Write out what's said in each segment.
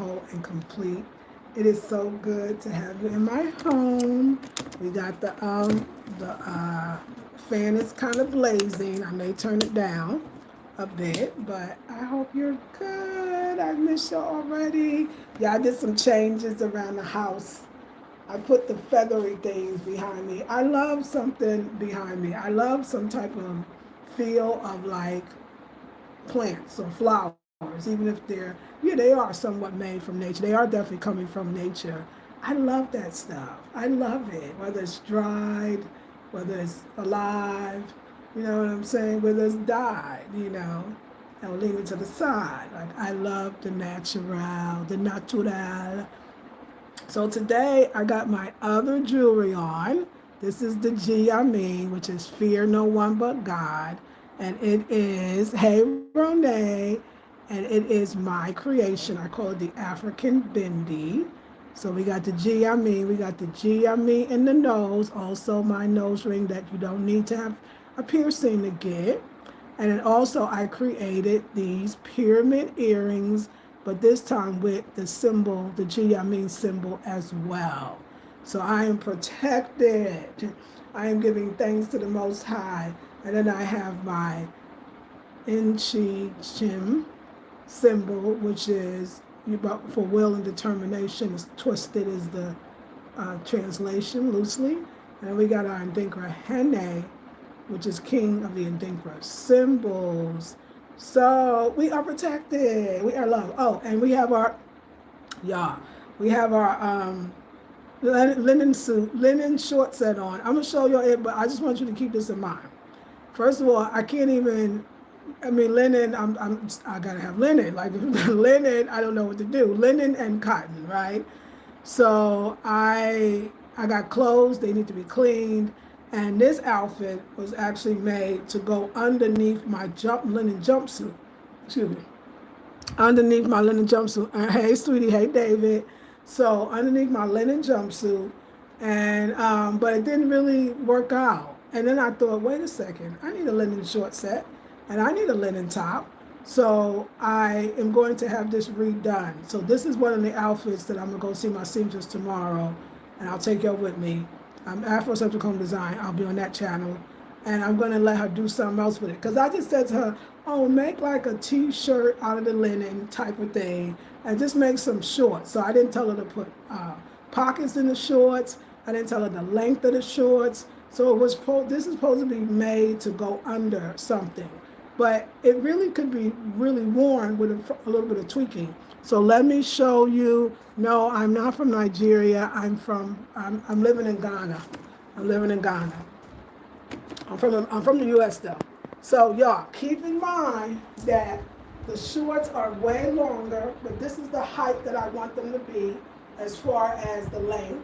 whole and complete. It is so good to have you in my home. We got the fan is kind of blazing. I may turn it down a bit, but I hope you're good. I miss you already. Yeah, I did some changes around the house. I put the feathery things behind me. I love something behind me. I love some type of feel of like plants or flowers, even if they are somewhat made from nature. They are definitely coming from nature. I love that stuff. I love it, whether it's dried, whether it's alive, you know what I'm saying, whether it's died, I'll leave it to the side. Like, I love the natural. So today I got my other jewelry on. This is the G I mean, which is Fear No One But God. And it is, hey Renee, and it is my creation. I call it the African Bindi. So we got the G I mean, we got the G I mean in the nose, also my nose ring that you don't need to have a piercing to get. And then also I created these pyramid earrings, but this time with the symbol, the G I mean symbol as well. So I am protected. I am giving thanks to the Most High. And then I have my Inchi Chim symbol, which is for will and determination. It's twisted is the translation loosely. And we got our Ndinkra Hene, which is king of the Ndinkra symbols. So we are protected. We are loved. Oh, and we have our, yeah, we have our linen suit, linen short set on. I'm gonna show you it, but I just want you to keep this in mind. First of all, I can't even. I mean, linen. I gotta have linen. Like linen, I don't know what to do. Linen and cotton, right? So I got clothes. They need to be cleaned. And this outfit was actually made to go underneath my linen jumpsuit. Excuse me. Underneath my linen jumpsuit. Hey, sweetie. Hey, David. So underneath my linen jumpsuit, and but it didn't really work out. And then I thought, wait a second, I need a linen short set, and I need a linen top. So I am going to have this redone. So this is one of the outfits that I'm gonna go see my seamstress tomorrow, and I'll take y'all with me. Afrocentrichomedesign. I'll be on that channel, and I'm gonna let her do something else with it. Cause I just said to her, oh, make like a T-shirt out of the linen type of thing, and just make some shorts. So I didn't tell her to put pockets in the shorts. I didn't tell her the length of the shorts. So it was this is supposed to be made to go under something, but it really could be really worn with a little bit of tweaking. So let me show you. No, I'm not from Nigeria. I'm living in Ghana. I'm living in Ghana. I'm from the U.S. though. So y'all keep in mind that the shorts are way longer, but this is the height that I want them to be as far as the length.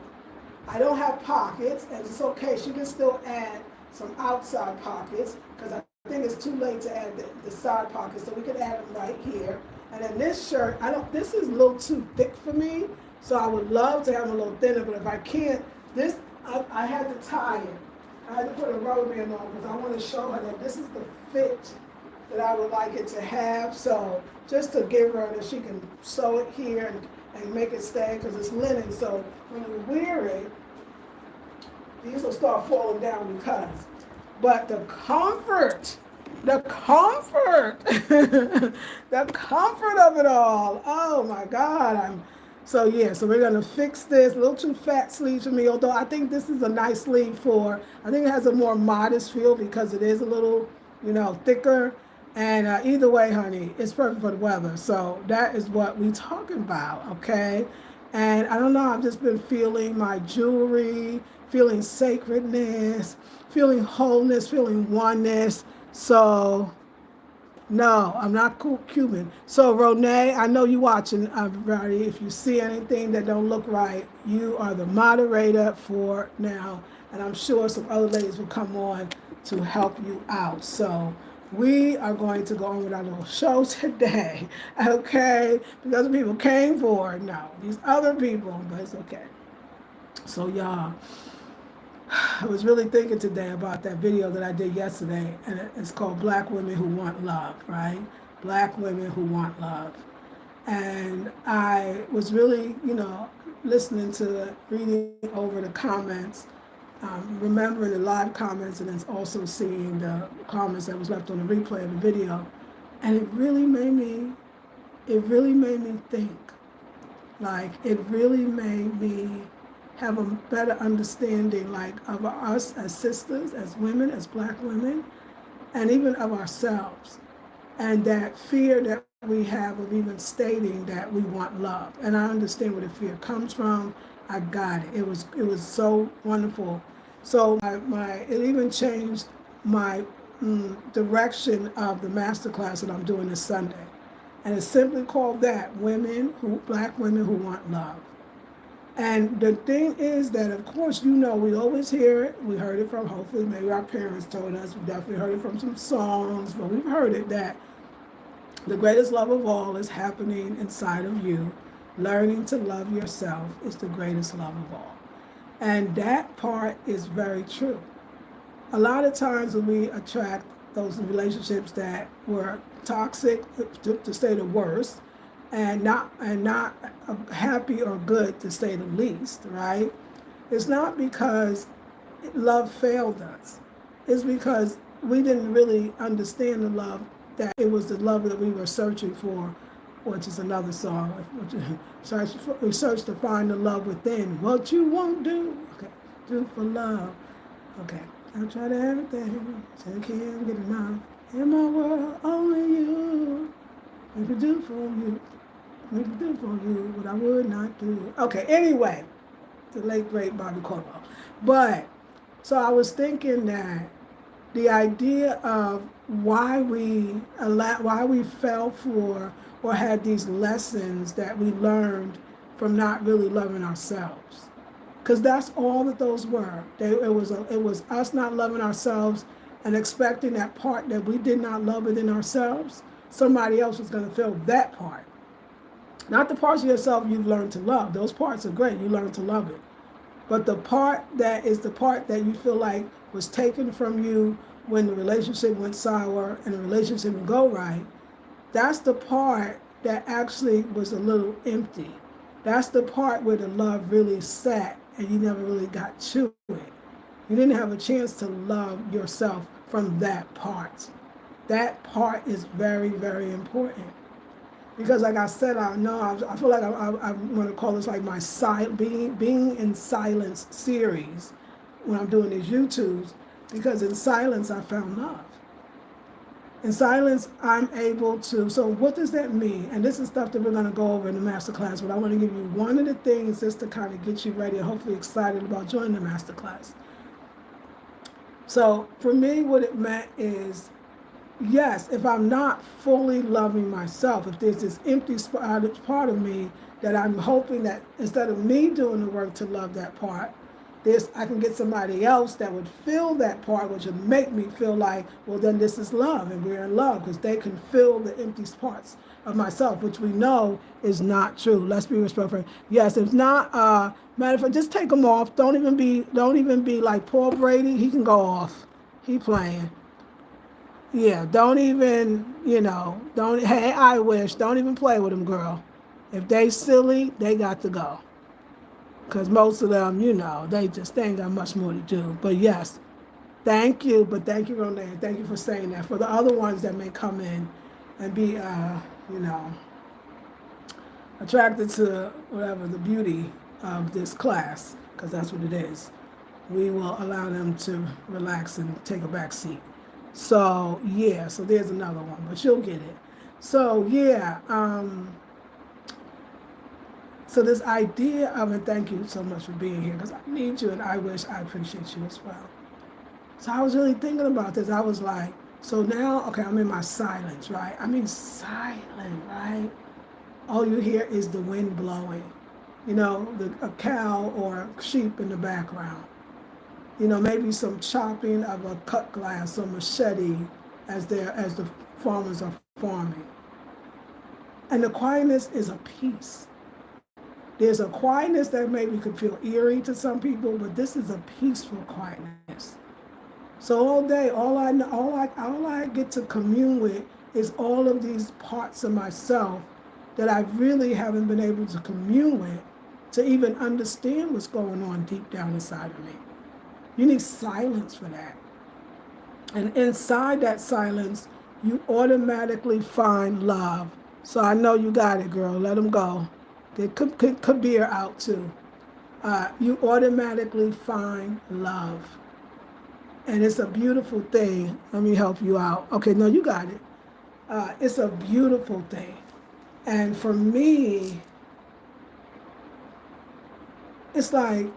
I don't have pockets, and it's okay. She can still add some outside pockets because I think it's too late to add the side pockets, so we can add them right here. And then this shirt, this is a little too thick for me, so I would love to have them a little thinner, but if I can't, I had to tie it. I had to put a rubber band on because I want to show her that this is the fit that I would like it to have. So just to give her that she can sew it here and make it stay because it's linen. So when you wear it, these will start falling down because. But the comfort, the comfort of it all. Oh my God. So we're gonna fix this. A little too fat sleeves for me, although I think this is a nice sleeve I think it has a more modest feel because it is a little, thicker. And either way, honey, it's perfect for the weather. So that is what we talking about, okay? And I don't know, I've just been feeling my jewelry, feeling sacredness, feeling wholeness, feeling oneness. So no, I'm not Cuban. So Renee, I know you watching, everybody. If you see anything that don't look right, you are the moderator for now. And I'm sure some other ladies will come on to help you out. So we are going to go on with our little show today, okay? Because the people came for it. No, these other people, but it's okay. So y'all, I was really thinking today about that video that I did yesterday, and it's called Black Women Who Want Love, right? Black Women Who Want Love. And I was really, listening to it, reading over the comments, remembering the live comments, and then also seeing the comments that was left on the replay of the video. And it really made me think. Like, it really made me have a better understanding, like, of us as sisters, as women, as black women, and even of ourselves. And that fear that we have of even stating that we want love. And I understand where the fear comes from. I got it. It was so wonderful. So it even changed my direction of the masterclass that I'm doing this Sunday. And it's simply called that, black women who want love. And the thing is that, of course, we always hear it. We heard it from, hopefully, maybe our parents told us. We definitely heard it from some songs, but we've heard it that the greatest love of all is happening inside of you. Learning to love yourself is the greatest love of all. And that part is very true. A lot of times when we attract those relationships that were toxic, to say the worst, and not happy or good, to say the least, right? It's not because love failed us. It's because we didn't really understand the love, that it was the love that we were searching for, which is another song. We search to find the love within. What you won't do, okay, do for love. Okay, I've tried everything, so I can't get enough. In my world, only you. We could do for you. We could do for you what I would not do. Okay, anyway, the late great Bobby Caldwell. But so I was thinking that the idea of why we fell for or had these lessons that we learned from not really loving ourselves, because that's all that those were. It was us not loving ourselves and expecting that part that we did not love within ourselves, somebody else was going to fill that part. Not the parts of yourself you've learned to love. Those parts are great. You learn to love it. But the part that is the part that you feel like was taken from you when the relationship went sour and the relationship didn't go right, that's the part that actually was a little empty. That's the part where the love really sat and you never really got to it. You didn't have a chance to love yourself from that part. That part is very, very important. Because like I said, I feel like I'm going to call this like my being in silence series when I'm doing these YouTubes, because in silence I found love. In silence I'm able to, so what does that mean? And this is stuff that we're going to go over in the masterclass, but I want to give you one of the things just to kind of get you ready and hopefully excited about joining the masterclass. So for me, what it meant is, yes, if I'm not fully loving myself, if there's this empty part of me that I'm hoping that instead of me doing the work to love that part, I can get somebody else that would fill that part, which would make me feel like, well, then this is love and we're in love, because they can fill the empty parts of myself, which we know is not true. Let's be respectful. Yes, it's not. Matter of fact, just take them off. Don't even be like Paul Brady. He can go off. He playing. Yeah, don't even, hey, I wish, don't even play with them, girl. If they silly, they got to go. Because most of them, they ain't got much more to do. But yes, thank you, Ronan. Thank you for saying that. For the other ones that may come in and be, attracted to whatever the beauty of this class, because that's what it is, we will allow them to relax and take a back seat. So yeah, so there's another one, but you'll get it. So yeah, so this idea of, and thank you so much for being here, because I need you and I wish I appreciate you as well. So I was really thinking about this. I was like, so now, okay, I'm in my silence, right? I'm in silent, right? All you hear is the wind blowing, a cow or sheep in the background. Maybe some chopping of a cut glass or machete as the farmers are farming. And the quietness is a peace. There's a quietness that maybe could feel eerie to some people, but this is a peaceful quietness. So all day, all I get to commune with is all of these parts of myself that I really haven't been able to commune with to even understand what's going on deep down inside of me. You need silence for that. And inside that silence, you automatically find love. So I know you got it, girl. Let them go. Get Kabir out too. You automatically find love. And it's a beautiful thing. Let me help you out. Okay, no, you got it. It's a beautiful thing. And for me, it's like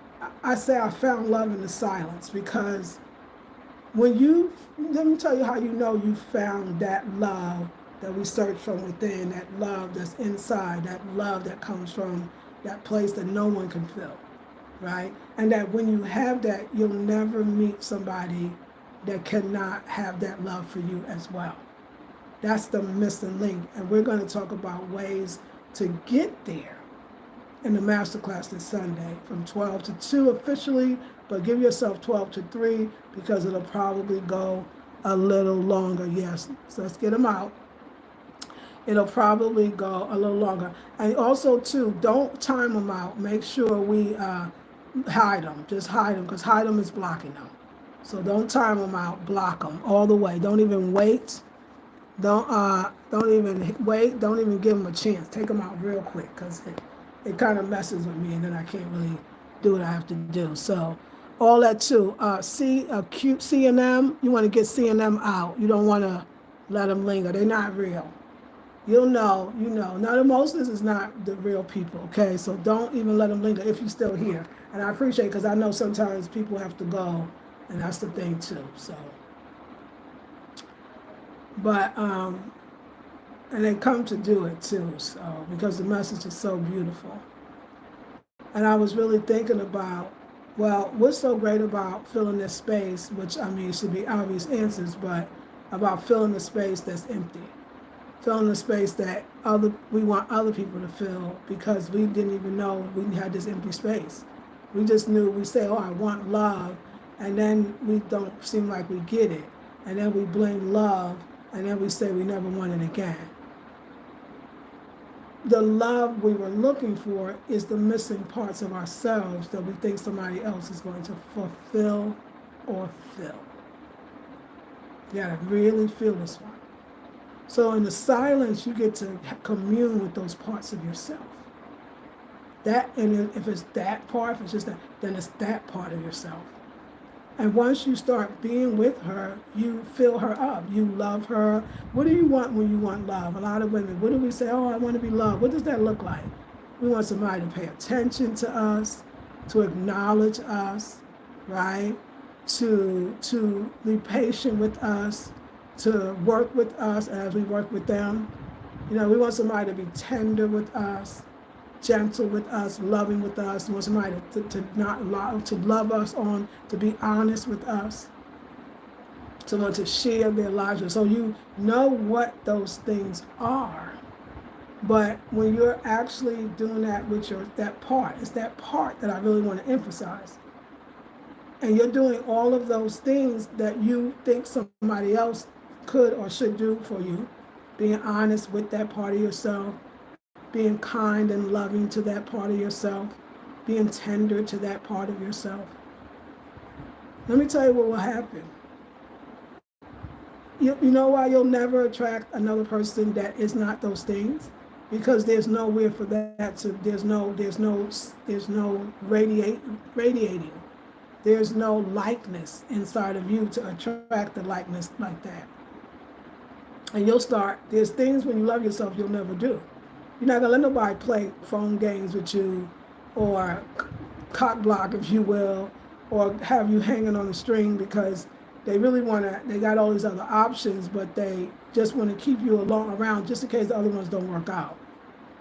I say I found love in the silence, because when you, let me tell you how you know you found that love that we search from within, that love that's inside, that love that comes from that place that no one can fill, right? And that when you have that, you'll never meet somebody that cannot have that love for you as well. That's the missing link. And we're going to talk about ways to get there in the masterclass this Sunday from 12 to 2 officially, but give yourself 12 to 3 because it'll probably go a little longer. Yes, so let's get them out. It'll probably go a little longer. And also, too, don't time them out. Make sure we hide them. Just hide them, because hide them is blocking them. So don't time them out. Block them all the way. Don't even wait. Don't even wait. Don't even give them a chance. Take them out real quick, because it kind of messes with me, and then I can't really do what I have to do. So all that too. C and M, you want to get C and M out. You don't want to let them linger. They're not real. You'll know, you know. Now, the most of this is not the real people, okay? So don't even let them linger if you're still here. And I appreciate it, because I know sometimes people have to go, and that's the thing too. So, but and they come to do it too. So because the message is so beautiful. And I was really thinking about, well, what's so great about filling this space, which, I mean, it should be obvious answers, but about filling the space that's empty. Filling the space that we want other people to fill, because we didn't even know we had this empty space. We just knew, we say, oh, I want love, and then we don't seem like we get it. And then we blame love, and then we say we never want it again. The love we were looking for is the missing parts of ourselves that we think somebody else is going to fulfill or fill. You gotta really feel this one. So in the silence, you get to commune with those parts of yourself. That, and if it's that part, if it's just that, then it's that part of yourself. And once you start being with her, you fill her up. You love her. What do you want when you want love? A lot of women, what do we say? Oh, I want to be loved. What does that look like? We want somebody to pay attention to us, to acknowledge us, right? To be patient with us, to work with us as we work with them. You know, we want somebody to be tender with us, gentle with us, loving with us. We want somebody to love us on, to be honest with us, someone to share their lives with. So you know what those things are. But when you're actually doing that with that part, it's that part that I really want to emphasize. And you're doing all of those things that you think somebody else could or should do for you, being honest with that part of yourself, being kind and loving to that part of yourself, being tender to that part of yourself. Let me tell you what will happen. You know why you'll never attract another person that is not those things? Because there's nowhere for that to, there's no radiating. There's no likeness inside of you to attract the likeness like that. And you'll start, there's things when you love yourself you'll never do. You're not gonna let nobody play phone games with you, or cock block, if you will, or have you hanging on a string because they really wanna, they got all these other options, but they just wanna keep you around just in case the other ones don't work out.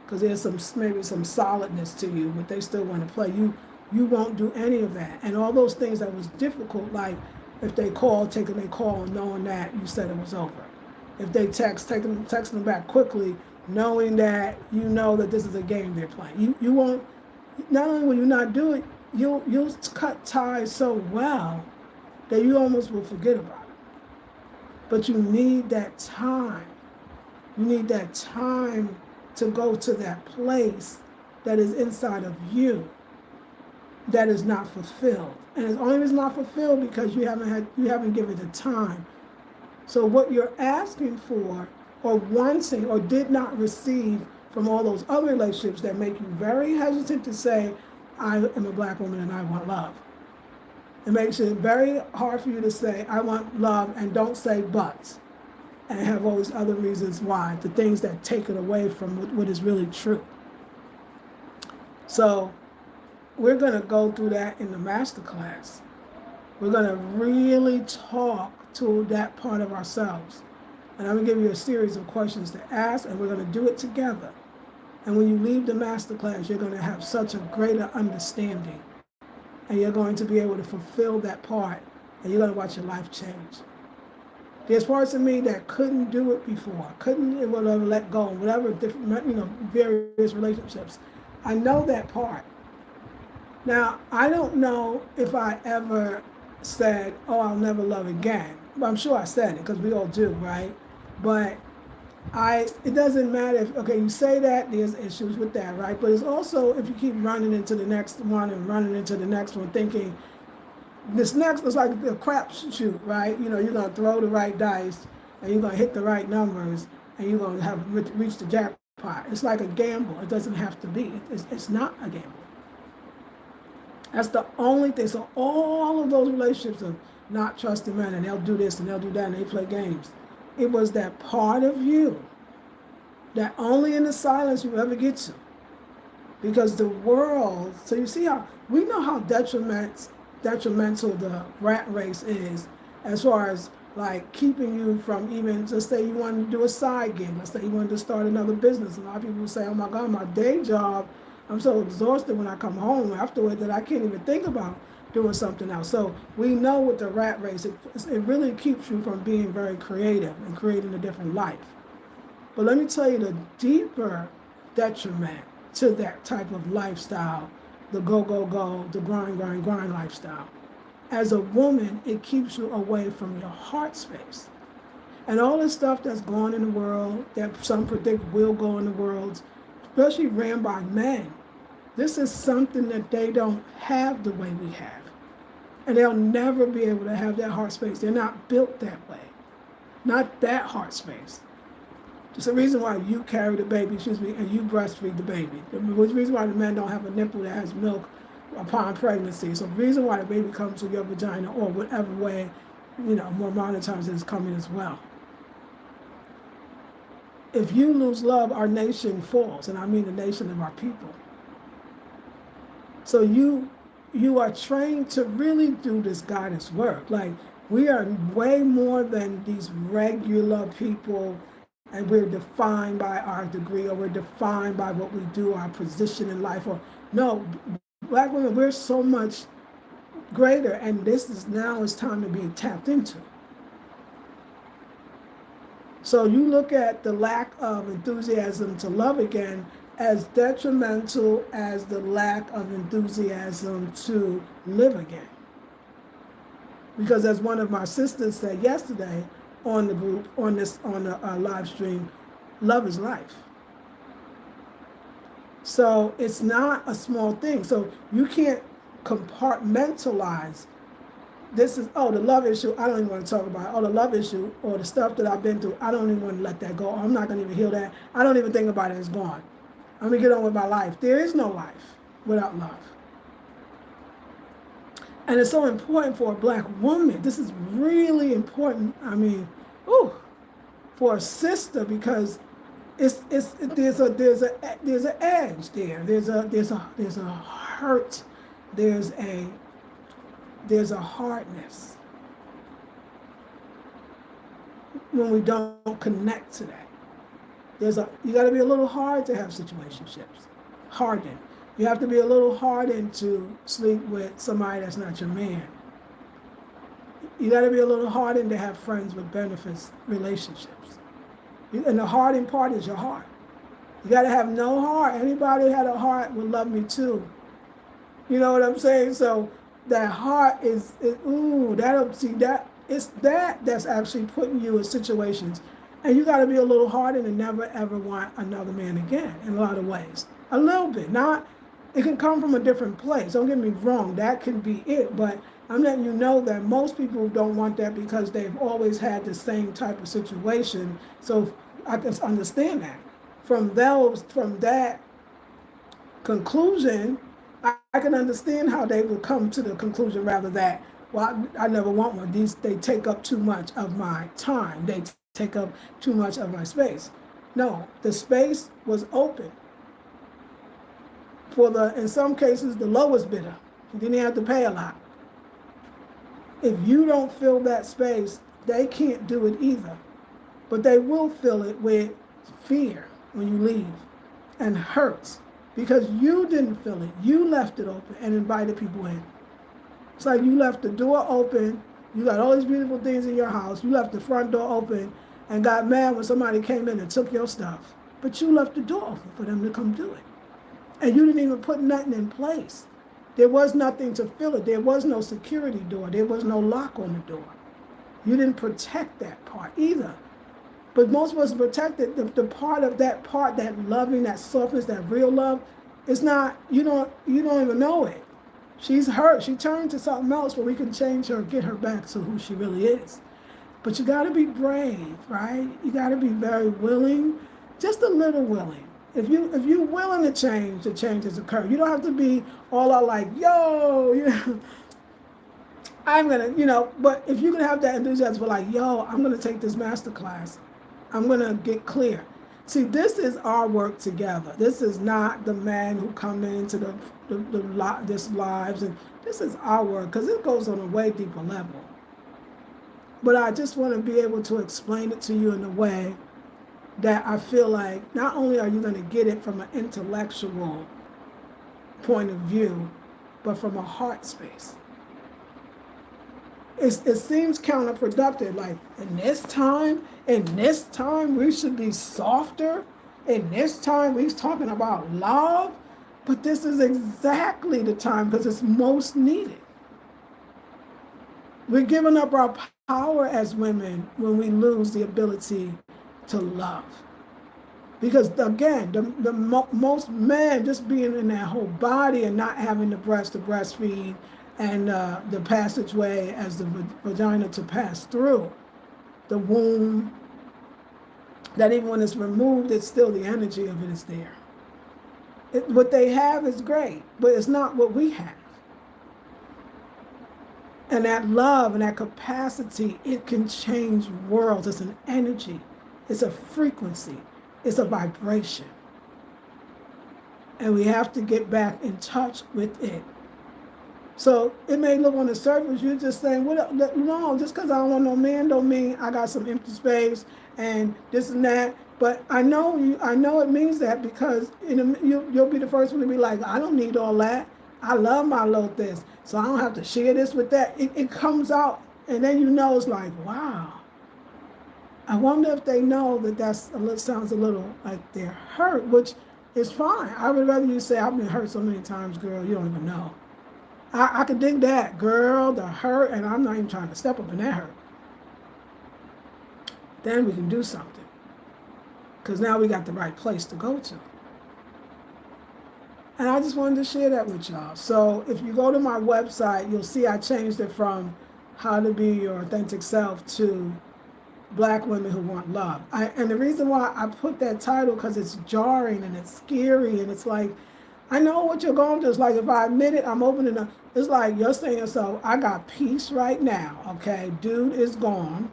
Because there's maybe some solidness to you, but they still wanna play. You won't do any of that. And all those things that was difficult, like if they call, taking their call and knowing that you said it was over. If they text, texting them back quickly, knowing that you know that this is a game they're playing. You won't, not only will you not do it, you'll cut ties so well that you almost will forget about it. But you need that time. You need that time to go to that place that is inside of you that is not fulfilled. And it's only is not fulfilled because you haven't given it time. So what you're asking for or wanting or did not receive from all those other relationships that make you very hesitant to say, I am a black woman and I want love. It makes it very hard for you to say, I want love, and don't say but, and have all these other reasons why, the things that take it away from what is really true. So we're going to go through that in the masterclass. We're going to really talk to that part of ourselves. And I'm going to give you a series of questions to ask, and we're going to do it together. And when you leave the masterclass, you're going to have such a greater understanding. And you're going to be able to fulfill that part, and you're going to watch your life change. There's parts of me that couldn't do it before, couldn't whatever, let go, whatever different, various relationships. I know that part. Now, I don't know if I ever said, oh, I'll never love again. But I'm sure I said it, because we all do, right? But it doesn't matter if, okay, you say that, there's issues with that, right? But it's also, if you keep running into the next one and running into the next one, thinking, this next is like a crapshoot, right? You're going to throw the right dice, and you're going to hit the right numbers, and you're going to have reached the jackpot. It's like a gamble. It doesn't have to be. It's not a gamble. That's the only thing. So all of those relationships of not trusting men, and they'll do this and they'll do that, and they play games. It was that part of you that only in the silence you ever get to. Because the world, so you see how, we know how detrimental the rat race is, as far as like keeping you from even, just say you wanted to do a side gig, let's say you wanted to start another business. A lot of people say, oh my God, my day job, I'm so exhausted when I come home afterward that I can't even think about doing something else. So we know with the rat race, it really keeps you from being very creative and creating a different life. But let me tell you the deeper detriment to that type of lifestyle, the go, go, go, the grind, grind, grind lifestyle. As a woman, it keeps you away from your heart space. And all the stuff that's going in the world, that some predict will go in the world, especially ran by men, this is something that they don't have the way we have. And they'll never be able to have that heart space. They're not built that way. Not that heart space. It's the reason why you carry the baby, and you breastfeed the baby. The reason why the man don't have a nipple that has milk upon pregnancy. So the reason why the baby comes through your vagina, or whatever way, more modern times it is coming as well. If you lose love, our nation falls, and I mean the nation of our people. So you are trained to really do this guidance work. Like, we are way more than these regular people, and we're defined by our degree, or we're defined by what we do, our position in life. Or no, black women, we're so much greater, and now is time to be tapped into. So you look at the lack of enthusiasm to love again as detrimental as the lack of enthusiasm to live again. Because as one of my sisters said yesterday on the group, on the live stream, love is life. So it's not a small thing. So you can't compartmentalize. This is, the love issue, I don't even want to talk about it. Oh, the love issue, or the stuff that I've been through, I don't even want to let that go. I'm not going to even heal that. I don't even think about it, it's gone. I'm going to get on with my life. There is no life without love. And it's so important for a black woman. This is really important. I mean, for a sister, because there's an edge there. There's a hurt. There's a hardness when we don't connect to that. You got to be a little hard to have situationships. Hardened. You have to be a little hardened to sleep with somebody that's not your man. You got to be a little hardened to have friends with benefits relationships. And the hardened part is your heart. You got to have no heart. Anybody who had a heart would love me too. You know what I'm saying? So that heart that's actually putting you in situations And you got to be a little hardened and never ever want another man again in a lot of ways. A little bit. Not, it can come from a different place. Don't get me wrong, that can be it. But I'm letting you know that most people don't want that because they've always had the same type of situation. So I can understand that. From that conclusion, I can understand how they would come to the conclusion rather that, well, I never want one. They take up too much of my time. They take up too much of my space. No, the space was open for in some cases, the lowest bidder. You didn't have to pay a lot. If you don't fill that space, they can't do it either. But they will fill it with fear when you leave and hurts because you didn't fill it. You left it open and invited people in. It's like you left the door open. You got all these beautiful things in your house. You left the front door open and got mad when somebody came in and took your stuff. But you left the door open for them to come do it. And you didn't even put nothing in place. There was nothing to fill it. There was no security door. There was no lock on the door. You didn't protect that part either. But most of us protected the part of that part, that loving, that softness, that real love. It's not, you don't even know it. She's hurt. She turned to something else, but we can change her, get her back to who she really is. But you got to be brave, right? You got to be very willing, just a little willing. If you're willing to change, the changes occur. You don't have to be all out like, yo, I'm gonna, but if you can have that enthusiasm for like, yo, I'm gonna take this master class. I'm gonna get clear. See, this is our work together. This is not the man who come into this lives, and this is our work because it goes on a way deeper level. But I just want to be able to explain it to you in a way that I feel like not only are you going to get it from an intellectual point of view, but from a heart space. It seems counterproductive, like in this time, we should be softer. In this time, we're talking about love. But this is exactly the time because it's most needed. We're giving up our power as women when we lose the ability to love. Because again, most men just being in that whole body and not having the breast to breastfeed and the passageway as the vagina to pass through, the womb, that even when it's removed, it's still the energy of it is there. What they have is great, but it's not what we have. And that love and that capacity, it can change worlds. It's an energy. It's a frequency. It's a vibration. And we have to get back in touch with it. So it may look on the surface, you're just saying, no, just because I don't want no man don't mean I got some empty space and this and that. But I know it means that because you'll be the first one to be like, I don't need all that. I love my little this. So I don't have to share this with that. It comes out and then it's like, wow. I wonder if they know that sounds a little like they're hurt, which is fine. I would rather you say, I've been hurt so many times, girl, you don't even know. I could dig that, girl, the hurt, and I'm not even trying to step up in that hurt. Then we can do something. Because now we got the right place to go to. And I just wanted to share that with y'all. So if you go to my website, you'll see I changed it from how to be your authentic self to Black women who want love. And the reason why I put that title, because it's jarring and it's scary and it's like, I know what you're going through. It's like if I admit it, I'm opening up. It's like you're saying to yourself, I got peace right now, okay? Dude is gone,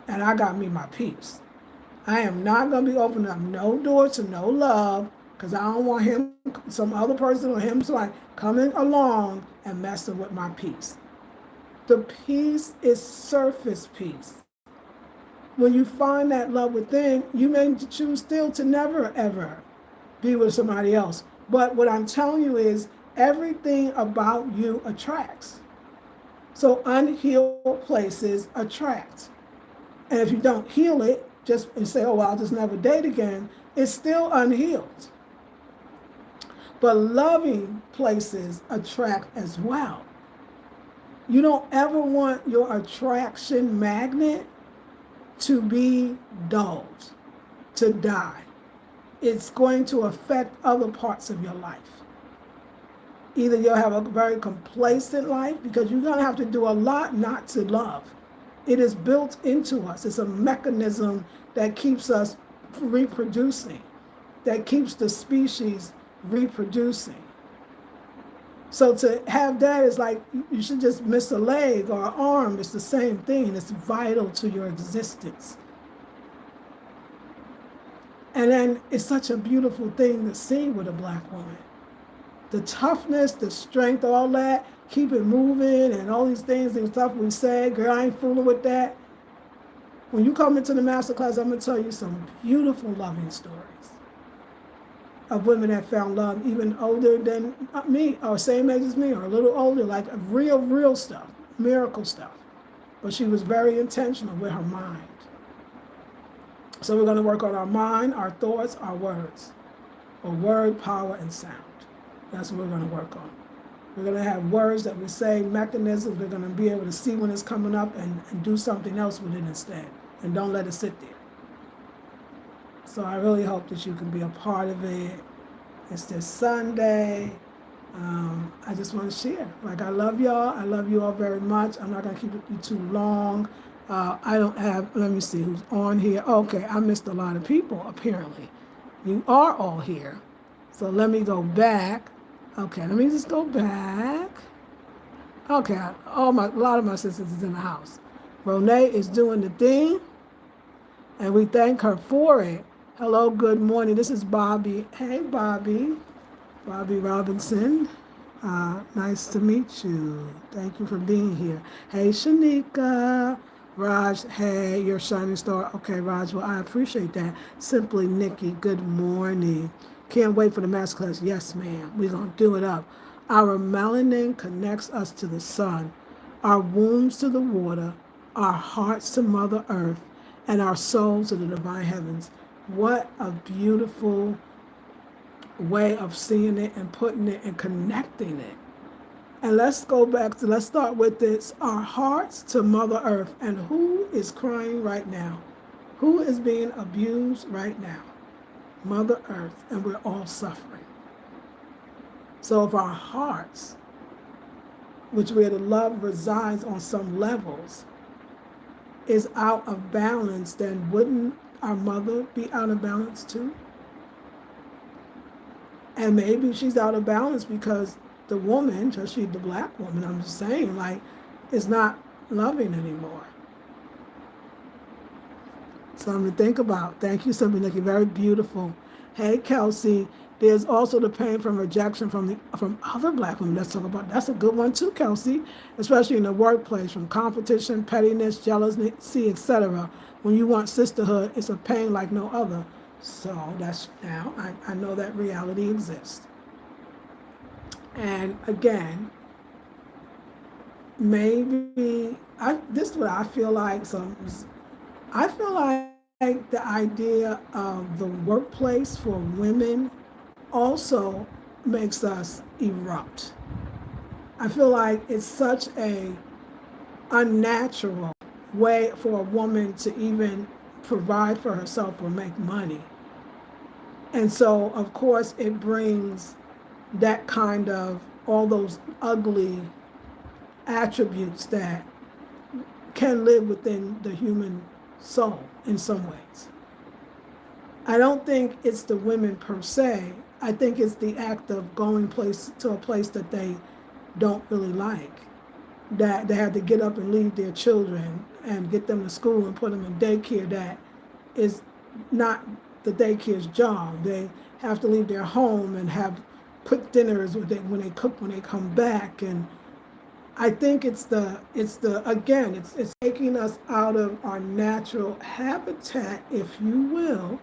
and I got me my peace. I am not going to be opening up no door to no love because I don't want him, some other person or him coming along and messing with my peace. The peace is surface peace. When you find that love within, you may choose still to never, ever be with somebody else. But what I'm telling you is everything about you attracts. So unhealed places attract. And if you don't heal it, and say, oh, well, I'll just never date again, it's still unhealed. But loving places attract as well. You don't ever want your attraction magnet to be dulled, to die. It's going to affect other parts of your life. Either you'll have a very complacent life because you're going to have to do a lot not to love. It is built into us. It's a mechanism that keeps us reproducing, that keeps the species reproducing. So to have that is like you should just miss a leg or an arm. It's the same thing. It's vital to your existence. And then it's such a beautiful thing to see with a black woman. The toughness, the strength, all that, keep it moving and all these things and stuff we say, girl, I ain't fooling with that. When you come into the masterclass, I'm going to tell you some beautiful loving stories of women that found love even older than me or same age as me or a little older, like real stuff, miracle stuff. But she was very intentional with her mind. So we're going to work on our mind, our thoughts, our words, or word, power, and sound. That's what we're going to work on. We're going to have words that we say, mechanisms. We're going to be able to see when it's coming up and do something else with it instead. And don't let it sit there. So I really hope that you can be a part of it. It's this Sunday. I just want to share. Like, I love y'all. I love you all very much. I'm not going to keep you too long. I don't have, let me see who's on here. Okay, I missed a lot of people, apparently. You are all here. So let me go back. Okay, let me just go back. Okay, a lot of my sisters is in the house. Renee is doing the thing, and we thank her for it. Hello, good morning. This is Bobby. Hey, Bobby. Bobby Robinson. Nice to meet you. Thank you for being here. Hey, Shanika. Raj, hey, you're a shining star. Okay, Raj, well, I appreciate that. Simply Nikki, good morning. Can't wait for the masterclass. Yes, ma'am. We're going to do it up. Our melanin connects us to the sun, our wombs to the water, our hearts to Mother Earth, and our souls to the divine heavens. What a beautiful way of seeing it and putting it and connecting it. And let's start with this, our hearts to Mother Earth. And who is crying right now? Who is being abused right now? Mother Earth, and we're all suffering. So if our hearts, which where the love resides on some levels, is out of balance, then wouldn't our mother be out of balance too? And maybe she's out of balance because the woman, especially the black woman, I'm just saying, like, is not loving anymore. Something to think about. Thank you, something looking very beautiful. Hey, Kelsey. There's also the pain from rejection from other black women. Let's talk about that's a good one too, Kelsey. Especially in the workplace, from competition, pettiness, jealousy, etc. When you want sisterhood, it's a pain like no other. So that's now I know that reality exists. And again, maybe this is what I feel like. I feel like the idea of the workplace for women also makes us erupt. I feel like it's such a unnatural way for a woman to even provide for herself or make money. And so, of course, it brings that kind of, all those ugly attributes that can live within the human soul in some ways. I don't think it's the women per se. I think it's the act of going to a place that they don't really like, that they have to get up and leave their children and get them to school and put them in daycare. That is not the daycare's job. They have to leave their home and have put dinners when they cook when they come back. And I think it's taking us out of our natural habitat, if you will,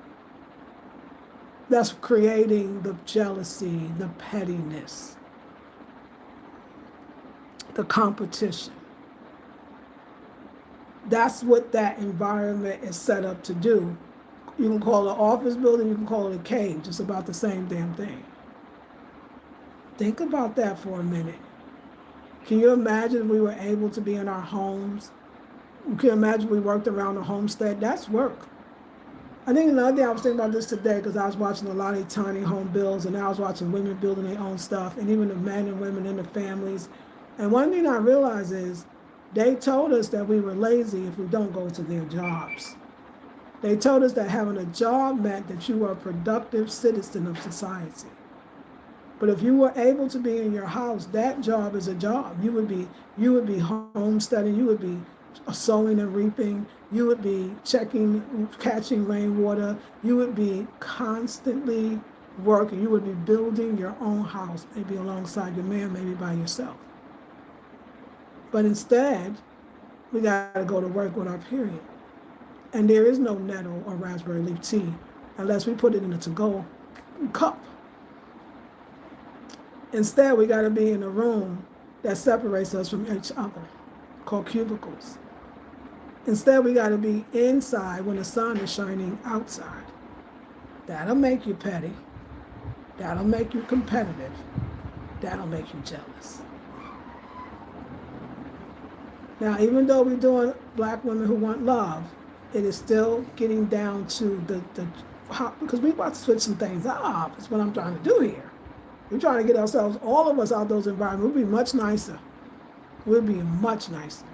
that's creating the jealousy, the pettiness, the competition. That's what that environment is set up to do. You can call it an office building, you can call it a cage. It's about the same damn thing. Think about that for a minute. Can you imagine if we were able to be in our homes You can imagine we worked around the homestead. That's work. I think another thing I was thinking about this today because I was watching a lot of these tiny home builds, and I was watching women building their own stuff, and even the men and women in the families. And one thing I realized is they told us that we were lazy if we don't go to their jobs. They told us that having a job meant that you were a productive citizen of society. But if you were able to be in your house, that job is a job. You would be homesteading, you would be sowing and reaping, you would be catching rainwater, you would be constantly working, you would be building your own house, maybe alongside your man, maybe by yourself. But instead, we gotta go to work with our period. And there is no nettle or raspberry leaf tea unless we put it in a to-go cup. Instead, we got to be in a room that separates us from each other, called cubicles. Instead, we got to be inside when the sun is shining outside. That'll make you petty. That'll make you competitive. That'll make you jealous. Now, even though we're doing Black women who want love, it is still getting down to because we're about to switch some things up. That's what I'm trying to do here. We're trying to get ourselves, all of us, out of those environments. We'll be much nicer. We'll be much nicer.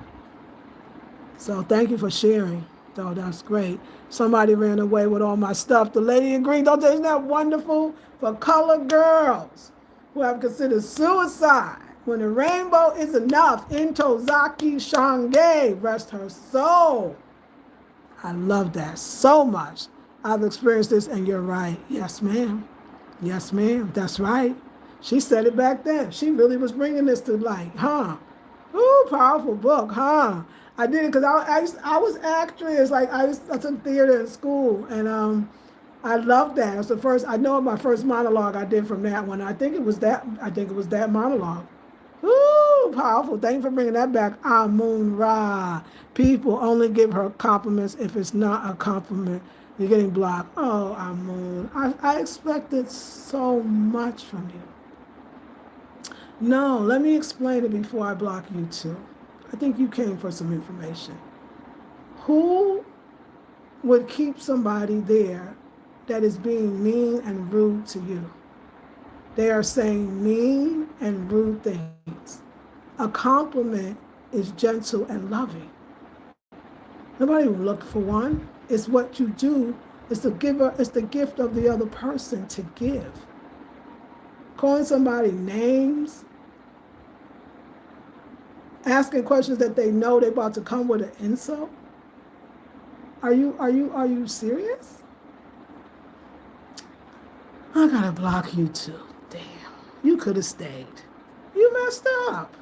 So thank you for sharing. Oh, that's great. Somebody ran away with all my stuff. The lady in green, isn't that wonderful? For colored girls who have considered suicide when the rainbow is enough. In Tozaki Shange, rest her soul. I love that so much. I've experienced this, and you're right. Yes, ma'am. Yes, ma'am. That's right. She said it back then. She really was bringing this to light, huh? Ooh, powerful book, huh? I did it because I was actress. Like I took theater in school, and I loved that. It was the first. I know my first monologue I did from that one. I think it was that monologue. Ooh, powerful. Thank you for bringing that back. Amun Ra. People only give her compliments if it's not a compliment. You're getting blocked. Oh, Amun. I expected so much from you. No, let me explain it before I block you too. I think you came for some information. Who would keep somebody there that is being mean and rude to you? They are saying mean and rude things. A compliment is gentle and loving. Nobody will look for one. It's what you do. It's the giver. It's the gift of the other person to give. Calling somebody names, asking questions that they know they're about to come with an insult. Are you serious? I gotta block you too. Damn, you could have stayed. You messed up.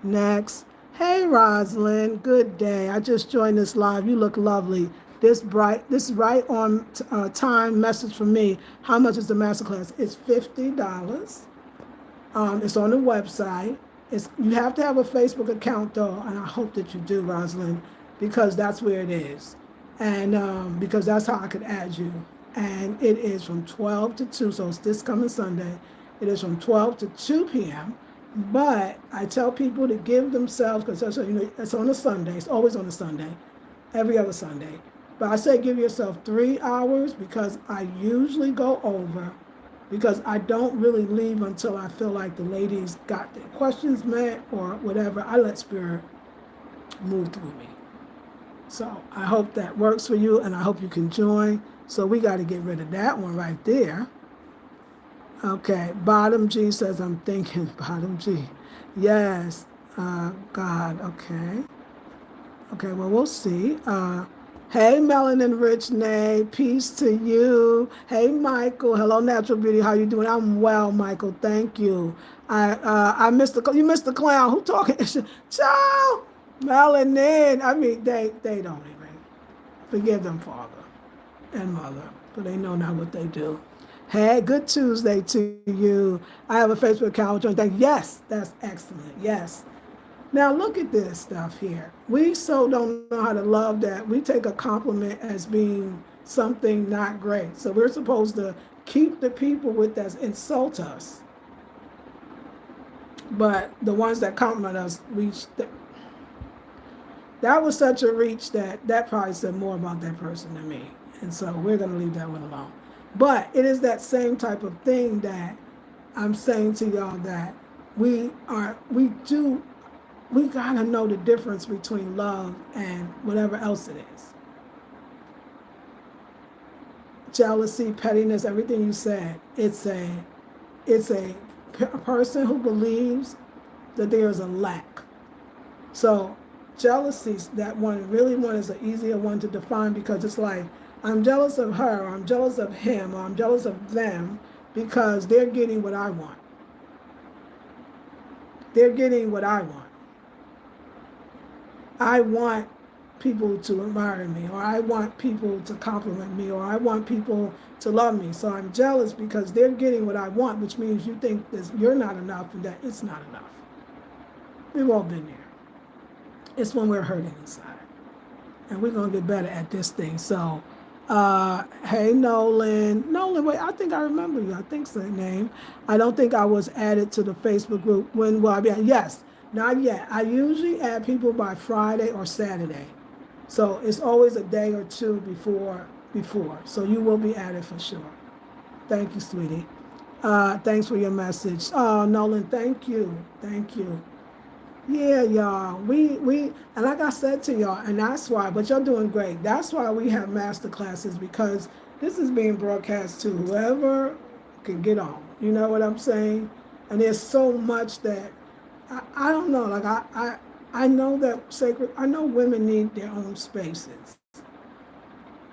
Next. Hey Rosalind, good day. I just joined this live. You look lovely. This right on time message from me. How much is the masterclass? It's $50. It's on the website. You have to have a Facebook account though, and I hope that you do, Rosalind, because that's where it is, and because that's how I could add you. And it is from 12 to 2, so it's this coming Sunday. It is from 12 to 2 p.m. But I tell people to give themselves, because it's on a Sunday. It's always on a Sunday, every other Sunday. But I say give yourself 3 hours because I usually go over, because I don't really leave until I feel like the ladies got their questions met or whatever. I let Spirit move through me. So I hope that works for you, and I hope you can join. So we got to get rid of that one right there. Okay, Bottom G says, I'm thinking, Bottom G. Yes, God, okay. Okay, well, we'll see. Hey, Melanin Rich Nay, peace to you. Hey, Michael. Hello, Natural Beauty. How you doing? I'm well, Michael. Thank you. I missed you missed the clown. Who talking? Child, Melanin. I mean, they don't even forgive them, Father and Mother, but they know not what they do. Hey, good Tuesday to you. I have a Facebook account. Yes, that's excellent. Yes. Now look at this stuff here. We so don't know how to love that we take a compliment as being something not great. So we're supposed to keep the people with that insult us. But the ones that compliment us, that was such a reach that probably said more about that person than me. And so we're going to leave that one alone. But it is that same type of thing that I'm saying to y'all, that we gotta know the difference between love and whatever else it is. Jealousy, pettiness, everything you said. It's a person who believes that there is a lack. So jealousy, that one really one is an easier one to define, because it's like, I'm jealous of her, or I'm jealous of him, or I'm jealous of them because they're getting what I want. They're getting what I want. I want people to admire me, or I want people to compliment me, or I want people to love me. So I'm jealous because they're getting what I want, which means you think this, you're not enough and that it's not enough. We've all been there. It's when we're hurting inside. And we're going to get better at this thing. So, hey, Nolan. Nolan, wait, I think I remember you. I think so, name. I don't think I was added to the Facebook group. When will I be? Yes, not yet. I usually add people by Friday or Saturday. So it's always a day or two before. So you will be added for sure. Thank you, sweetie. Thanks for your message. Oh, Nolan, thank you. Thank you. Yeah, y'all. We and like I said to y'all, and that's why, but y'all doing great. That's why we have master classes, because this is being broadcast to whoever can get on. You know what I'm saying? And there's so much that I don't know. Like I know that I know women need their own spaces.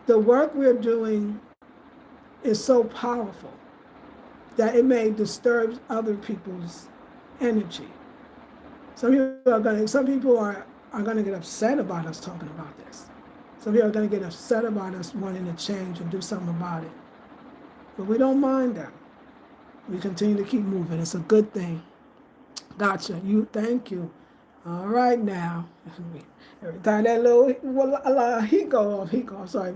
The work we're doing is so powerful that it may disturb other people's energy. Some people are gonna get upset about us talking about this. Some people are gonna get upset about us wanting to change and do something about it. But we don't mind that. We continue to keep moving. It's a good thing. Gotcha. Thank you. All right now. Every time that little heat go off, sorry.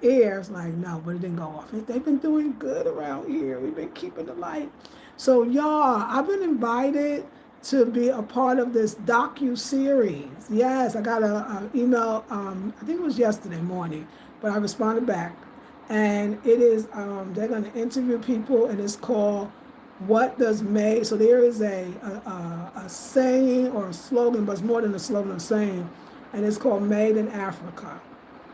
Air, it's like, no, but it didn't go off. They've been doing good around here. We've been keeping the light. So y'all, I've been invited to be a part of this docu-series. Yes, I got an email, I think it was yesterday morning, but I responded back. And it is, they're going to interview people, and it's called What Does Made? So there is a saying or a slogan, but it's more than a slogan, a saying, and it's called Made in Africa.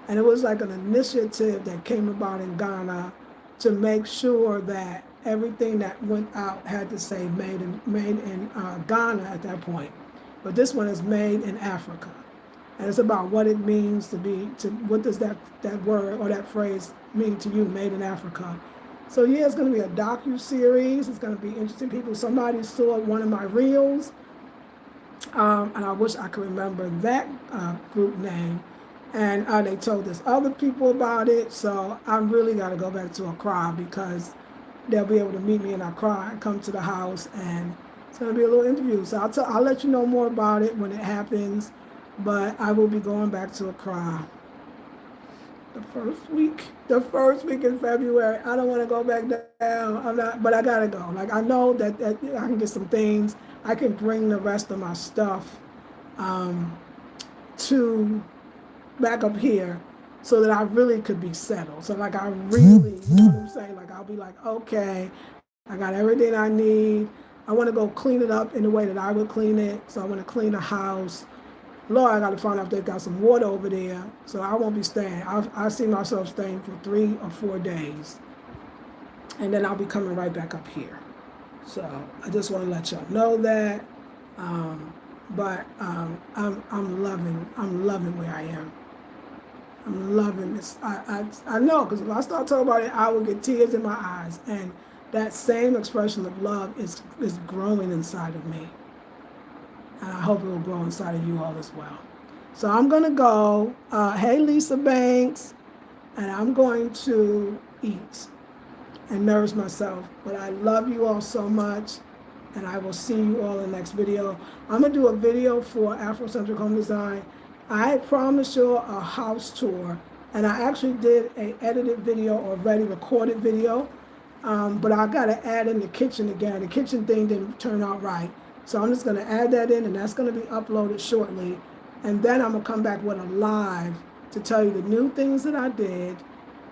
And it was like an initiative that came about in Ghana to make sure that everything that went out had to say made in Ghana at that point. But this one is made in Africa. And it's about what it means what does that word or that phrase mean to you, made in Africa. So yeah, it's gonna be a docu-series. It's gonna be interesting people. Somebody saw one of my reels, and I wish I could remember that group name. And they told us other people about it. So I really gotta go back to Accra, because they'll be able to meet me in Accra and come to the house, and it's going to be a little interview. So I'll let you know more about it when it happens, but I will be going back to Accra the first week in February. I don't want to go back down. I'm not, but I got to go. Like, I know that I can get some things. I can bring the rest of my stuff to back up here, so that I really could be settled. So like I really, you know what I'm saying? Like I'll be like, okay, I got everything I need. I want to go clean it up in the way that I would clean it. So I want to clean the house. Lord, I got to find out if they've got some water over there. So I won't be staying. I see myself staying for 3 or 4 days. And then I'll be coming right back up here. So I just want to let y'all know that. But I'm loving where I am. I'm loving this. I know, because if I start talking about it, I will get tears in my eyes. And that same expression of love is growing inside of me. And I hope it will grow inside of you all as well. So I'm going to go. Hey, Lisa Banks. And I'm going to eat and nourish myself. But I love you all so much. And I will see you all in the next video. I'm going to do a video for Afrocentric Home Design. I promised you a house tour, and I actually did an edited video already, recorded video, but I got to add in the kitchen again. The kitchen thing didn't turn out right. So I'm just going to add that in, and that's going to be uploaded shortly. And then I'm going to come back with a live to tell you the new things that I did,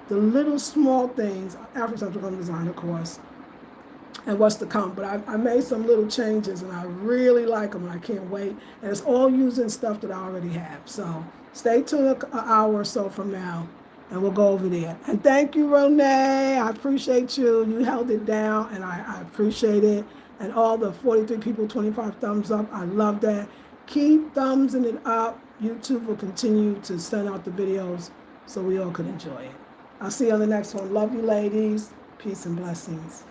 the little small things, afrocentric home design, of course, and what's to come. But I made some little changes, and I really like them, and I can't wait. And it's all using stuff that I already have. So stay tuned an hour or so from now, and we'll go over there. And thank you, Renee. I appreciate you. You held it down, and I appreciate it. And all the 43 people, 25 thumbs up. I love that. Keep thumbsing it up. YouTube will continue to send out the videos so we all could enjoy it. I'll see you on the next one. Love you, ladies. Peace and blessings.